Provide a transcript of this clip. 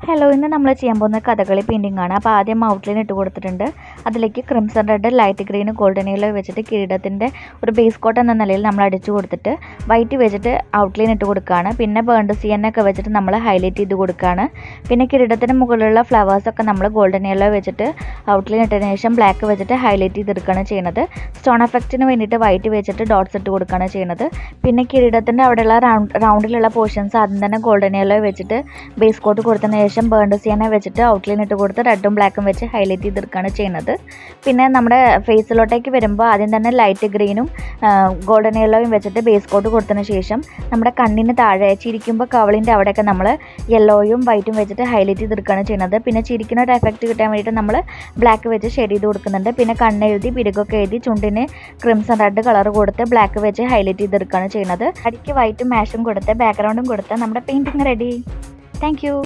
Hello, ഇന്ന് നമ്മൾ ചെയ്യാൻ പോകുന്ന കഥകളി പെയിൻറ്റിംഗ് ആണ്. അപ്പോൾ ആദ്യം ഔട്ട്ലൈൻ ഇട്ട് കൊടുത്തിട്ടുണ്ട്. അതിലേക്ക് crimson red, light green, golden yellow വെച്ചിട്ട് കിരീടത്തിൻ്റെ ഒരു ബേസ് കോട്ട് എന്ന നിലയിൽ നമ്മൾ അടിച്ചു കൊടുത്തിട്ട് വൈറ്റ് വെച്ചിട്ട് ഔട്ട്ലൈൻ ഇട്ട് കൊടുക്കുകയാണ്. പിന്നെ ബേൺഡ് സിയനൊക്കെ വെച്ചിട്ട് നമ്മൾ ഹൈലൈറ്റ് ചെയ്ത് കൊടുക്കുകയാണ്. പിന്നെ കിരീടത്തിന് മുകളിലുള്ള ഫ്ലവേഴ്സൊക്കെ നമ്മൾ ഗോൾഡൻ യെല്ലോ വെച്ചിട്ട് ഔട്ട്ലൈൻ ഇട്ടതിന് ശേഷം ബ്ലാക്ക് വെച്ചിട്ട് ഹൈലൈറ്റ് ചെയ്തെടുക്കുകയാണ് ചെയ്യുന്നത്. സ്റ്റോൺ എഫക്റ്റിന് വേണ്ടിയിട്ട് വൈറ്റ് വെച്ചിട്ട് ഡോട്ട്സ് ഇട്ട് കൊടുക്കുകയാണ് ചെയ്യുന്നത്. പിന്നെ കിരീടത്തിൻ്റെ അവിടെയുള്ള റൗണ്ടിലുള്ള പോർഷൻസ് ആദ്യം തന്നെ ഗോൾഡൻ യെല്ലോ വെച്ചിട്ട് ബേസ് കോട്ട് കൊടുത്തതിന് ശേഷം ബേൺഡ് സിയന വെച്ചിട്ട് ഔട്ട്ലൈൻ ഇട്ട് കൊടുത്ത് റെഡും ബ്ലാക്കും വെച്ച് ഹൈലൈറ്റ് ചെയ്തെടുക്കുകയാണ് ചെയ്യുന്നത്. പിന്നെ നമ്മുടെ ഫേസിലോട്ടേക്ക് വരുമ്പോൾ ആദ്യം തന്നെ ലൈറ്റ് ഗ്രീനും ഗോൾഡൻ യെല്ലോയും വെച്ചിട്ട് ബേസ് കോട്ട് കൊടുത്തതിന് ശേഷം നമ്മുടെ കണ്ണിന് താഴെ ചിരിക്കുമ്പോൾ കവളിൻ്റെ അവിടെയൊക്കെ നമ്മൾ യെല്ലോയും വൈറ്റും വെച്ചിട്ട് ഹൈലൈറ്റ് ചെയ്തെടുക്കുകയാണ് ചെയ്യുന്നത്. പിന്നെ ചിരിക്കുന്ന ഒരു എഫക്റ്റ് കിട്ടാൻ വേണ്ടിയിട്ട് നമ്മൾ ബ്ലാക്ക് വെച്ച് ഷെയ്ഡ് ചെയ്ത് കൊടുക്കുന്നുണ്ട്. പിന്നെ കണ്ണെഴുതി പിരികൊക്കെ എഴുതി ചുണ്ടിന് ക്രിംസൺ റെഡ് കളർ കൊടുത്ത് ബ്ലാക്ക് വെച്ച് ഹൈലൈറ്റ് ചെയ്തെടുക്കുകയാണ് ചെയ്യുന്നത്. അടിക്ക് വൈറ്റും മാഷും കൊടുത്ത് ബാക്ക്ഗ്രൗണ്ടും കൊടുത്ത് നമ്മുടെ പെയിൻറ്റിങ് റെഡി. Thank you.